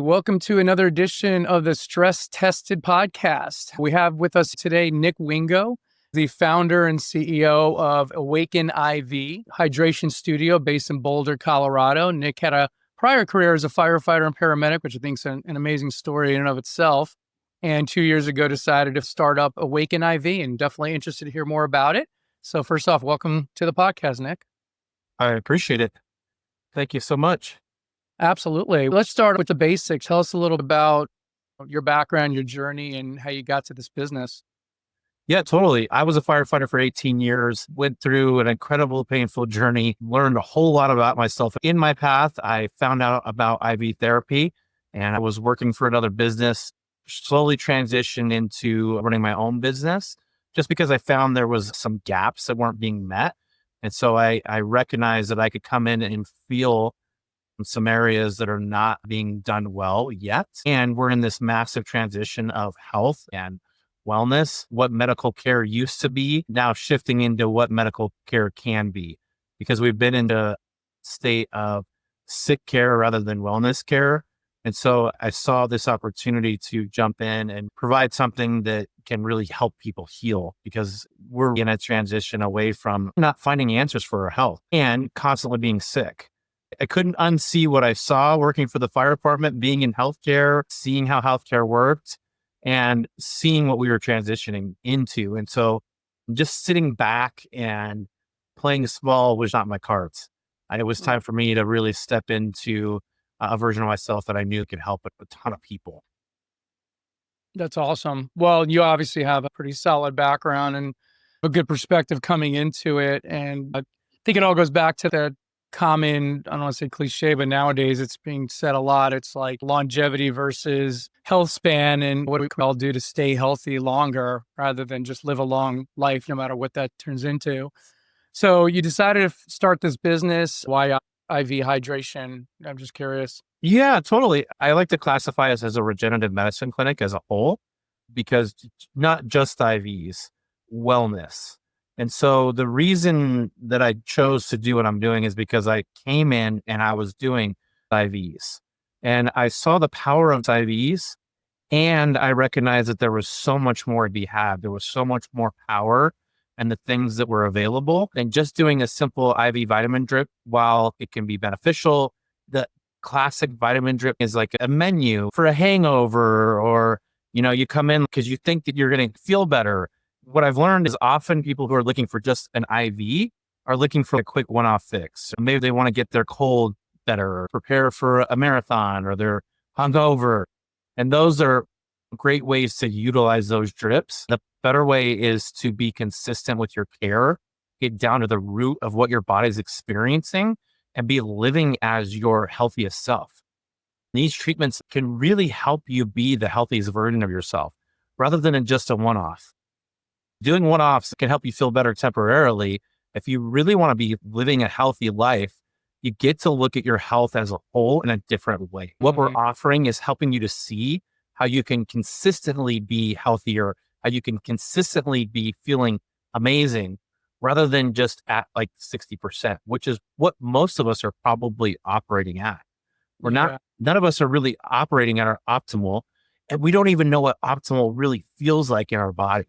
Welcome to another edition of the Stress Tested podcast. We have with us today Nick Wingo, the founder and CEO of AwakenIV hydration studio based in Boulder, Colorado. Nick had a prior career as a firefighter and paramedic, which I think is an amazing story in and of itself. And 2 years ago, decided to start up AwakenIV, and definitely interested to hear more about it. So first off, welcome to the podcast, Nick. I appreciate it. Thank you so much. Absolutely. Let's start with the basics. Tell us a little about your background, your journey, and how you got to this business. Yeah, totally. I was a firefighter for 18 years, went through an incredible, painful journey, learned a whole lot about myself. In my path, I found out about IV therapy, and I was working for another business, slowly transitioned into running my own business just because I found there was some gaps that weren't being met. And so I recognized that I could come in and feel some areas that are not being done well yet. And we're in this massive transition of health and wellness, what medical care used to be, now shifting into what medical care can be, because we've been in a state of sick care rather than wellness care. And so I saw this opportunity to jump in and provide something that can really help people heal, because we're in a transition away from not finding answers for our health and constantly being sick. I couldn't unsee what I saw working for the fire department, being in healthcare, seeing how healthcare worked, and seeing what we were transitioning into. And so just sitting back and playing small was not my cards. And it was time for me to really step into a version of myself that I knew could help a ton of people. That's awesome. Well, you obviously have a pretty solid background and a good perspective coming into it. And I think it all goes back to that common, I don't want to say cliche, but nowadays it's being said a lot. It's like longevity versus health span, and what do we all do to stay healthy longer rather than just live a long life, no matter what that turns into. So you decided to start this business. Why IV hydration? I'm just curious. Yeah, totally. I like to classify us as a regenerative medicine clinic as a whole, because not just IVs, wellness. And so the reason that I chose to do what I'm doing is because I came in and I was doing IVs and I saw the power of IVs, and I recognized that there was so much more to be had. There was so much more power and the things that were available, and just doing a simple IV vitamin drip, while it can be beneficial, the classic vitamin drip is like a menu for a hangover, or, you come in because you think that you're going to feel better. What I've learned is often people who are looking for just an IV are looking for a quick one-off fix. Maybe they want to get their cold better, or prepare for a marathon, or they're hungover. And those are great ways to utilize those drips. The better way is to be consistent with your care, get down to the root of what your body's experiencing, and be living as your healthiest self. These treatments can really help you be the healthiest version of yourself, rather than in just a one-off. Doing one-offs can help you feel better temporarily. If you really want to be living a healthy life, you get to look at your health as a whole in a different way. What we're offering is helping you to see how you can consistently be healthier, how you can consistently be feeling amazing, rather than just at like 60%, which is what most of us are probably operating at. None of us are really operating at our optimal, and we don't even know what optimal really feels like in our body.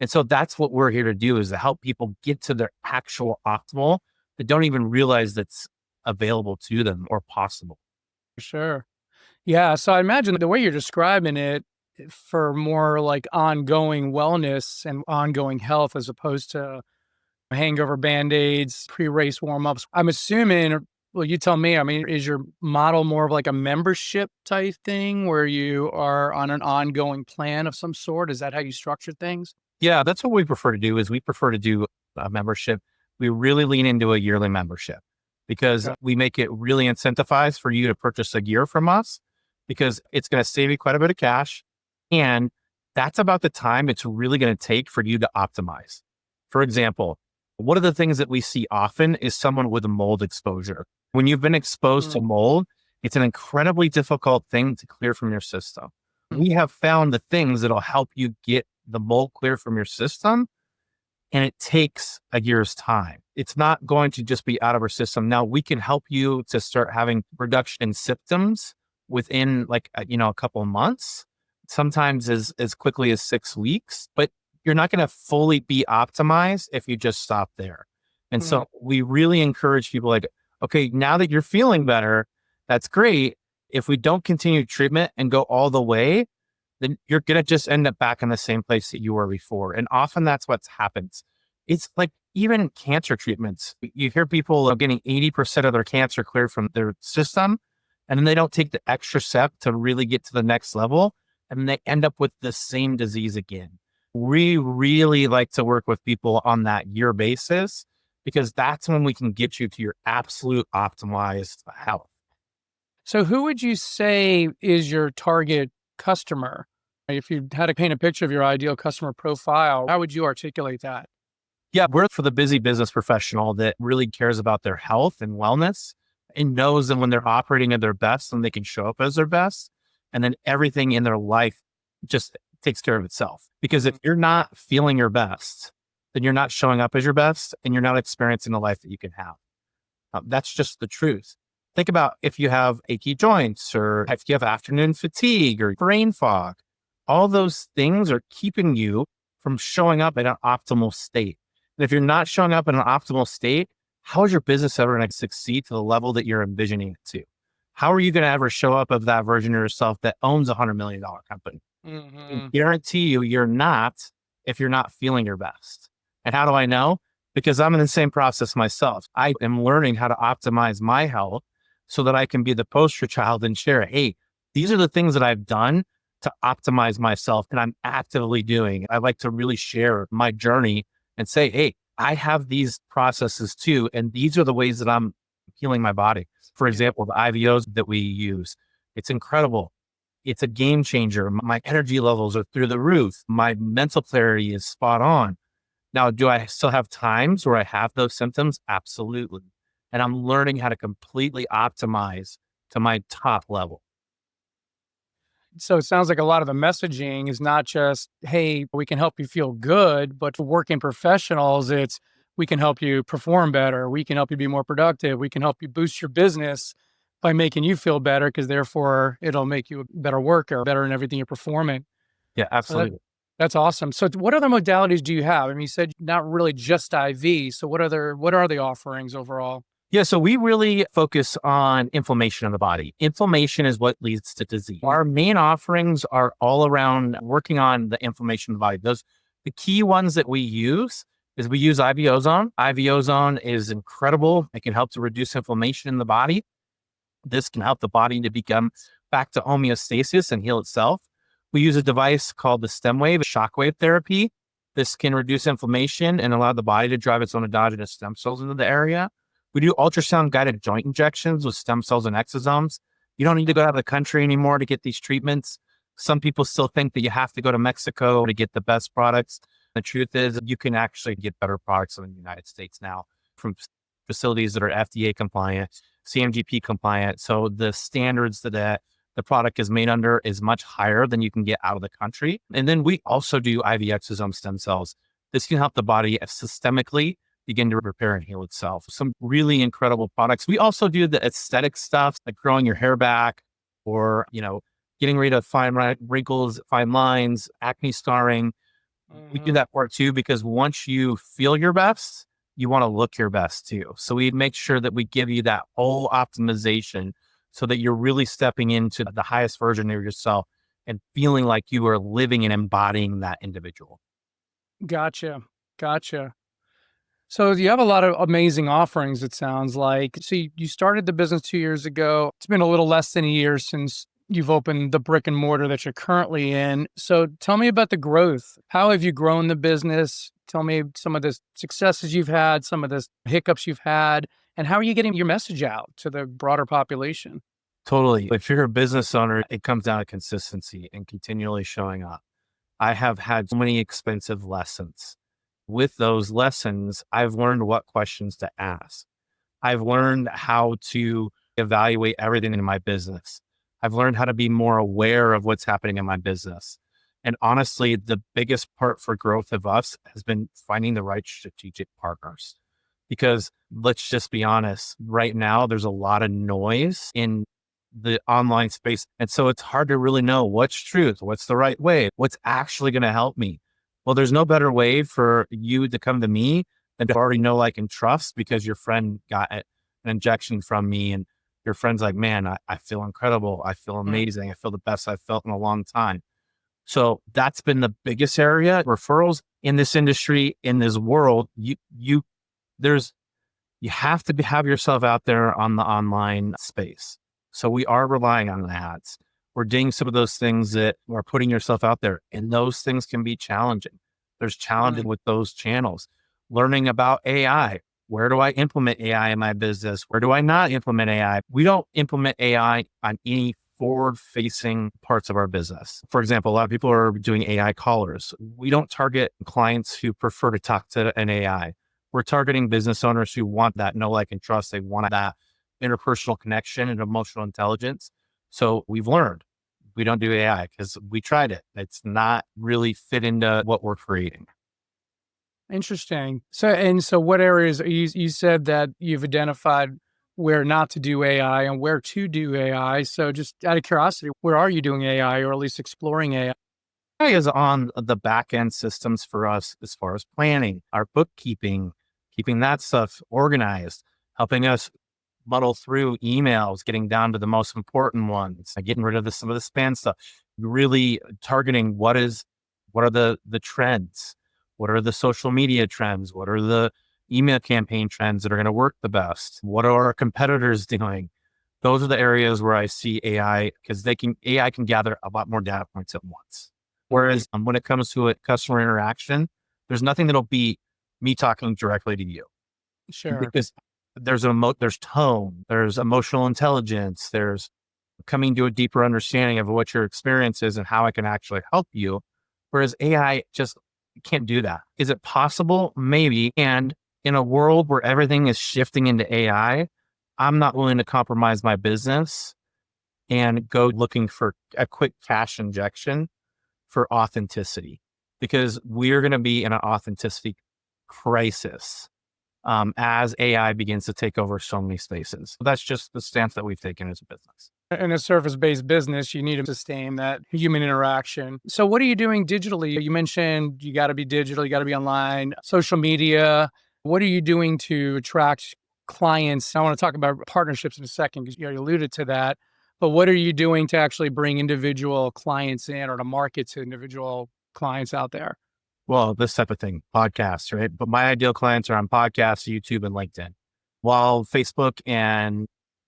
And so that's what we're here to do, is to help people get to their actual optimal that don't even realize that's available to them or possible. Sure. Yeah. So I imagine the way you're describing it, for more like ongoing wellness and ongoing health, as opposed to hangover band-aids, pre-race warm-ups. I'm assuming, well, you tell me, I mean, is your model more of like a membership type thing where you are on an ongoing plan of some sort? Is that how you structure things? Yeah, that's what we prefer to do. Is we prefer to do a membership. We really lean into a yearly membership, because Okay. we make it really incentivized for you to purchase a year from us, because it's going to save you quite a bit of cash. And that's about the time it's really going to take for you to optimize. For example, one of the things that we see often is someone with a mold exposure. When you've been exposed to mold, it's an incredibly difficult thing to clear from your system. We have found the things that'll help you get the mold clear from your system, and it takes a year's time. It's not going to just be out of our system. Now, we can help you to start having reduction in symptoms within like, a couple of months, sometimes as quickly as 6 weeks, but you're not going to fully be optimized if you just stop there. And Mhm. so we really encourage people like, okay, now that you're feeling better, that's great. If we don't continue treatment and go all the way, then you're going to just end up back in the same place that you were before. And often that's what happens. It's like even cancer treatments. You hear people are getting 80% of their cancer cleared from their system, and then they don't take the extra step to really get to the next level. And they end up with the same disease again. We really like to work with people on that year basis because that's when we can get you to your absolute optimized health. So who would you say is your target customer? If you had to paint a picture of your ideal customer profile, how would you articulate that? Yeah, we're for the busy business professional that really cares about their health and wellness and knows that when they're operating at their best, then they can show up as their best. And then everything in their life just takes care of itself. Because if Mhm. you're not feeling your best, then you're not showing up as your best and you're not experiencing the life that you can have. That's just the truth. Think about if you have achy joints or if you have afternoon fatigue or brain fog, all those things are keeping you from showing up in an optimal state. And if you're not showing up in an optimal state, how is your business ever going to succeed to the level that you're envisioning it to? How are you going to ever show up of that version of yourself that owns $100 million company? I can Mhm. guarantee you, you're not if you're not feeling your best. And how do I know? Because I'm in the same process myself. I am learning how to optimize my health so that I can be the poster child and share, hey, these are the things that I've done to optimize myself and I'm actively doing. I like to really share my journey and say, hey, I have these processes too. And these are the ways that I'm healing my body. For Yeah. example, the IVOs that we use, it's incredible. It's a game changer. My energy levels are through the roof. My mental clarity is spot on. Now, do I still have times where I have those symptoms? Absolutely. And I'm learning how to completely optimize to my top level. So it sounds like a lot of the messaging is not just, "Hey, we can help you feel good," but for working professionals, it's, "We can help you perform better. We can help you be more productive. We can help you boost your business by making you feel better, because therefore it'll make you a better worker, better in everything you're performing." Yeah, So absolutely. that's awesome. So what other modalities do you have? I mean, you said not really just IV. So what are the offerings overall? Yeah, so we really focus on inflammation in the body. Inflammation is what leads to disease. Our main offerings are all around working on the inflammation of the body. The key ones that we use is we use IV ozone. IV ozone is incredible. It can help to reduce inflammation in the body. This can help the body to become back to homeostasis and heal itself. We use a device called the stem wave, shockwave therapy. This can reduce inflammation and allow the body to drive its own endogenous stem cells into the area. We do ultrasound guided joint injections with stem cells and exosomes. You don't need to go out of the country anymore to get these treatments. Some people still think that you have to go to Mexico to get the best products. The truth is, you can actually get better products in the United States now from facilities that are FDA compliant, CMGP compliant. So the standards that the product is made under is much higher than you can get out of the country. And then we also do IV exosome stem cells. This can help the body systemically begin to repair and heal itself. Some really incredible products. We also do the aesthetic stuff like growing your hair back or, getting rid of fine wrinkles, fine lines, acne scarring. We do Mhm. that part too, because once you feel your best, you want to look your best too. So we make sure that we give you that whole optimization so that you're really stepping into the highest version of yourself and feeling like you are living and embodying that individual. Gotcha. Gotcha. So you have a lot of amazing offerings, it sounds like. So you started the business 2 years ago. It's been a little less than a year since you've opened the brick and mortar that you're currently in. So tell me about the growth. How have you grown the business? Tell me some of the successes you've had, some of the hiccups you've had, and how are you getting your message out to the broader population? Totally. If you're a business owner, it comes down to consistency and continually showing up. I have had so many expensive lessons. With those lessons, I've learned what questions to ask. I've learned how to evaluate everything in my business. I've learned how to be more aware of what's happening in my business. And honestly, the biggest part for growth of us has been finding the right strategic partners. Because let's just be honest, right now, there's a lot of noise in the online space. And so it's hard to really know what's truth, what's the right way, what's actually going to help me. Well, there's no better way for you to come to me than to already know, like, and trust, because your friend got an injection from me and your friend's like, man, I feel incredible. I feel Mm. amazing. I feel the best I've felt in a long time. So that's been the biggest area. Referrals in this industry, in this world, there's, you have to have yourself out there on the online space. So we are relying on ads. We're doing some of those things that are putting yourself out there, and those things can be challenging. There's challenges Mm. with those channels. Learning about AI. Where do I implement AI in my business? Where do I not implement AI? We don't implement AI on any forward facing parts of our business. For example, a lot of people are doing AI callers. We don't target clients who prefer to talk to an AI. We're targeting business owners who want that know, like, and trust. They want that interpersonal connection and emotional intelligence. So we've learned we don't do AI because we tried it. It's not really fit into what we're creating. Interesting. So what areas you said that you've identified where not to do AI and where to do AI. So just out of curiosity, where are you doing AI or at least exploring AI? AI is on the back end systems for us as far as planning, our bookkeeping, keeping that stuff organized, helping us muddle through emails, getting down to the most important ones, getting rid of some of the spam stuff, really targeting what are the trends, what are the social media trends, what are the email campaign trends that are going to work the best, what are our competitors doing. Those are the areas where I see AI, because AI can gather a lot more data points at once. Whereas when it comes to a customer interaction, there's nothing that'll beat me talking directly to you, Sure. because there's tone, there's emotional intelligence, there's coming to a deeper understanding of what your experience is and how I can actually help you. Whereas AI just can't do that. Is it possible? Maybe. And in a world where everything is shifting into AI, I'm not willing to compromise my business and go looking for a quick cash injection for authenticity, because we're going to be in an authenticity crisis as AI begins to take over so many spaces. That's just the stance that we've taken as a business. In a service-based business, you need to sustain that human interaction. So what are you doing digitally? You mentioned you got to be digital, you got to be online, social media. What are you doing to attract clients? I want to talk about partnerships in a second because you already alluded to that. But what are you doing to actually bring individual clients in or to market to individual clients out there? Well, this type of thing, podcasts, right? But my ideal clients are on podcasts, YouTube, and LinkedIn. While Facebook and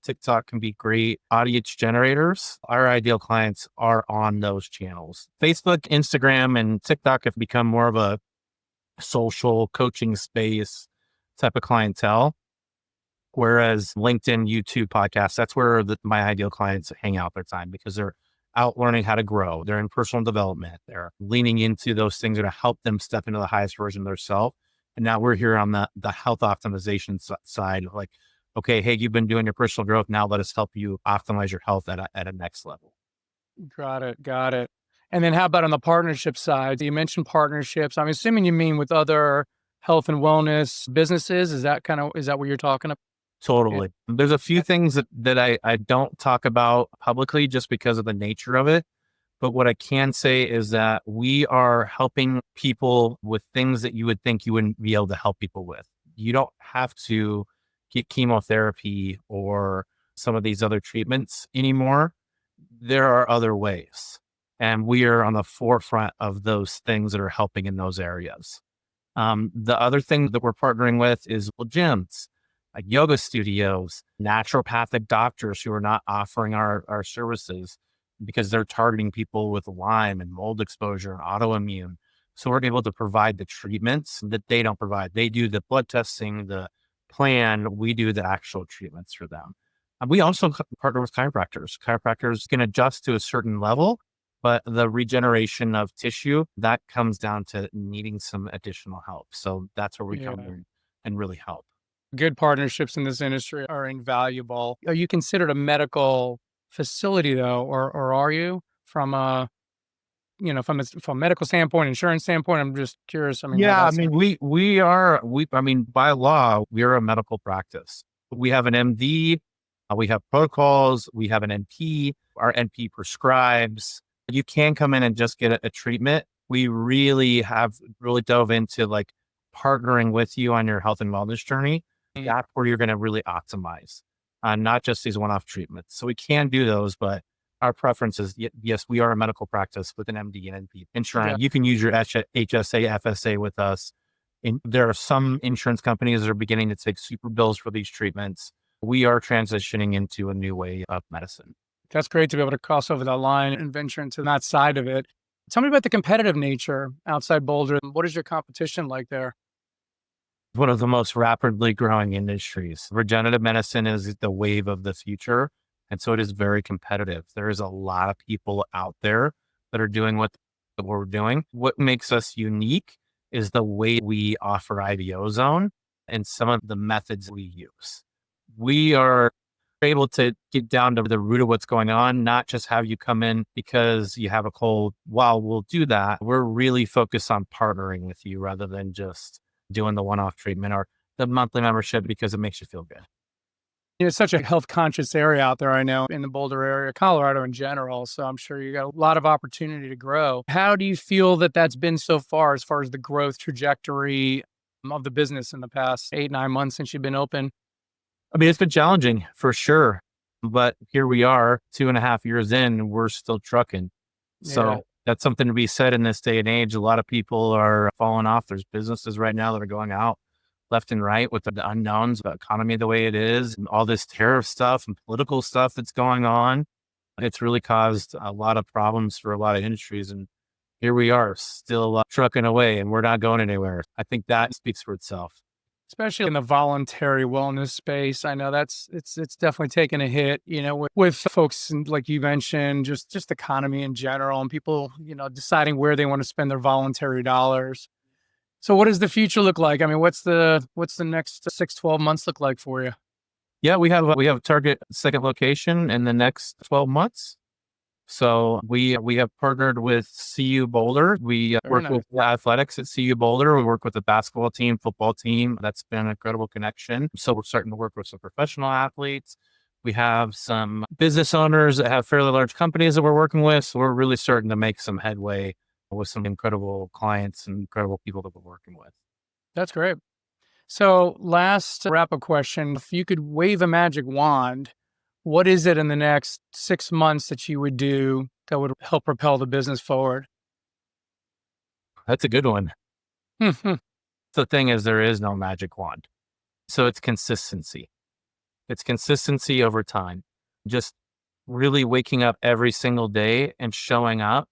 TikTok can be great audience generators, our ideal clients are on those channels. Facebook, Instagram, and TikTok have become more of a social coaching space type of clientele. Whereas LinkedIn, YouTube, podcasts, that's where my ideal clients hang out their time, because they're out learning how to grow. They're in personal development. They're leaning into those things that help them step into the highest version of themselves. And now we're here on the health optimization side of, like, okay, hey, you've been doing your personal growth. Now let us help you optimize your health at a next level. Got it. Got it. And then how about on the partnership side? You mentioned partnerships. I'm assuming you mean with other health and wellness businesses. Is that what you're talking about? Yeah. Totally. There's a few things that I don't talk about publicly just because of the nature of it. But what I can say is that we are helping people with things that you would think you wouldn't be able to help people with. You don't have to get chemotherapy or some of these other treatments anymore. There are other ways. And we are on the forefront of those things that are helping in those areas. The other thing that we're partnering with is, well, gyms, like yoga studios, naturopathic doctors who are not offering our services because they're targeting people with Lyme and mold exposure and autoimmune. So we're able to provide the treatments that they don't provide. They do the blood testing, the plan. We do the actual treatments for them. And we also partner with chiropractors. Chiropractors can adjust to a certain level, but the regeneration of tissue, that comes down to needing some additional help. So that's where we come Yeah. in and really help. Good partnerships in this industry are invaluable. Are you considered a medical facility though, or are you from a from a medical standpoint, insurance standpoint? I'm just curious. I mean, how Yeah, I that's mean, I mean, by law, we're a medical practice. We have an MD, We have protocols. We have an NP. Our NP prescribes. You can come in and just get a treatment. We really have really dove into like partnering with you on your health and wellness journey. That's where you're going to really optimize, not just these one-off treatments. So we can do those, but our preference is yes, we are a medical practice with an MD and NP Yeah. insurance. You can use your HSA, FSA with us. And there are some insurance companies that are beginning to take super bills for these treatments. We are transitioning into a new way of medicine. That's great to be able to cross over that line and venture into that side of it. Tell me about the competitive nature outside Boulder. What is your competition like there? One of the most rapidly growing industries. Regenerative medicine is the wave of the future. And so it is very competitive. There is a lot of people out there that are doing what we're doing. What makes us unique is the way we offer IV ozone and some of the methods we use. We are able to get down to the root of what's going on, not just have you come in because you have a cold. While we'll do that, we're really focused on partnering with you rather than just doing the one-off treatment or the monthly membership because it makes you feel good. It's such a health conscious area out there, I know, in the Boulder area, Colorado in general. So I'm sure you got a lot of opportunity to grow. How do you feel that that's been so far as the growth trajectory of the business in the past 8, 9 months since you've been open? I mean, it's been challenging for sure, but here we are 2.5 years in, and we're still trucking. So Yeah. that's something to be said in this day and age. A lot of people are falling off. There's businesses right now that are going out left and right with the unknowns, the economy the way it is, and all this tariff stuff and political stuff that's going on. It's really caused a lot of problems for a lot of industries. And here we are still trucking away and we're not going anywhere. I think that speaks for itself. Especially in the voluntary wellness space. I know it's definitely taken a hit, with folks like you mentioned, just economy in general and people, deciding where they want to spend their voluntary dollars. So what does the future look like? I mean, what's the next 6, 12 months look like for you? Yeah, we have a target second location in the next 12 months. So we have partnered with CU Boulder. We Very work nice. with the athletics at CU Boulder. We work with the basketball team, football team. That's been an incredible connection. So we're starting to work with some professional athletes. We have some business owners that have fairly large companies that we're working with. So we're really starting to make some headway with some incredible clients and incredible people that we're working with. That's great. So last wrap up question, if you could wave a magic wand, what is it in the next 6 months that you would do that would help propel the business forward? That's a good one. The thing is, there is no magic wand. So it's consistency. It's consistency over time. Just really waking up every single day and showing up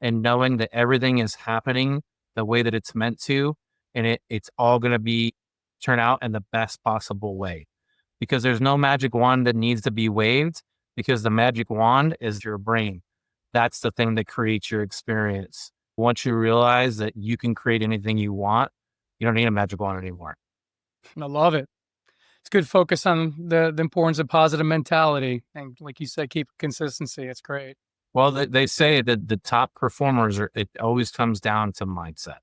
and knowing that everything is happening the way that it's meant to. And it's all going to be turn out in the best possible way because there's no magic wand that needs to be waved because the magic wand is your brain. That's the thing that creates your experience. Once you realize that you can create anything you want, you don't need a magic wand anymore. I love it. It's good focus on the importance of positive mentality. And like you said, keep consistency. It's great. Well, they say that the top performers it always comes down to mindset.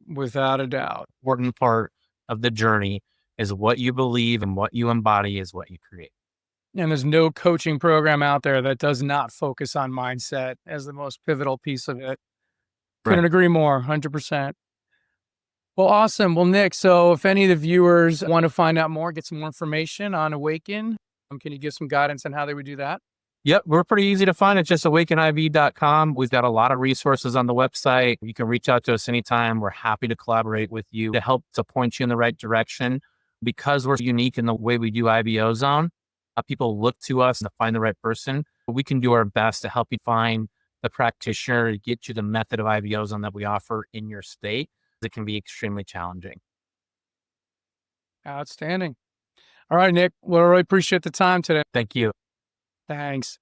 Without a doubt. Important part of the journey is what you believe and what you embody is what you create. And there's no coaching program out there that does not focus on mindset as the most pivotal piece of it. Right. Couldn't agree more, 100%. Well, awesome. Well, Nick, so if any of the viewers want to find out more, get some more information on Awaken, can you give some guidance on how they would do that? Yep, we're pretty easy to find. It's just awakeniv.com. We've got a lot of resources on the website. You can reach out to us anytime. We're happy to collaborate with you to help to point you in the right direction. Because we're unique in the way we do IV ozone, people look to us to find the right person. We can do our best to help you find the practitioner to get you the method of IV ozone that we offer in your state. It can be extremely challenging. Outstanding. All right, Nick. Well, I really appreciate the time today. Thank you. Thanks.